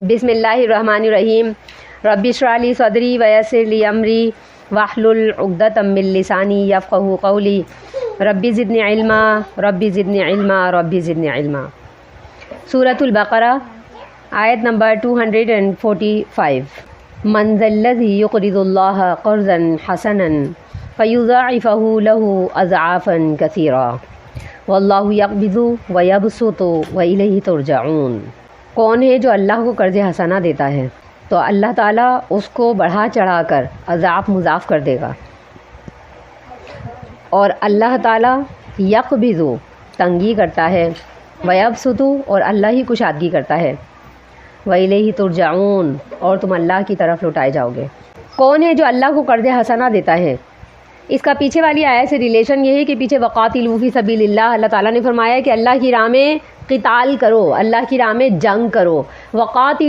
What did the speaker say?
بسم اللہ الرحمن الرحیم رب اشرح لی صدری ویسر لی امری واحلل عقدۃ من لسانی یفقہوا قولی رب زدنی علما رب زدنی علما رب زدنی علما۔ سورۃ البقرہ آیت نمبر 245۔ من ذا الذی یقرض اللہ قرضا حسنا فیضاعفہ لہ اضعافا کثیرا واللہ یقبض ویبسط والیہ ترجعون۔ کون ہے جو اللہ کو قرض حسنہ دیتا ہے تو اللہ تعالیٰ اس کو بڑھا چڑھا کر اضعاف مضاف کر دے گا، اور اللہ تعالیٰ یقبض تنگی کرتا ہے، ویبسط اور اللہ ہی کشادگی کرتا ہے، وإلیہ ترجعون اور تم اللہ کی طرف لوٹائے جاؤ گے۔ کون ہے جو اللہ کو قرض حسنہ دیتا ہے؟ اس کا پیچھے والی آیت سے ریلیشن یہ ہے کہ پیچھے وقاتلوا فی سبیل اللہ، اللہ تعالیٰ نے فرمایا کہ اللہ کی راہ میں قتال کرو، اللہ کی راہ میں جنگ کرو۔ وقاتل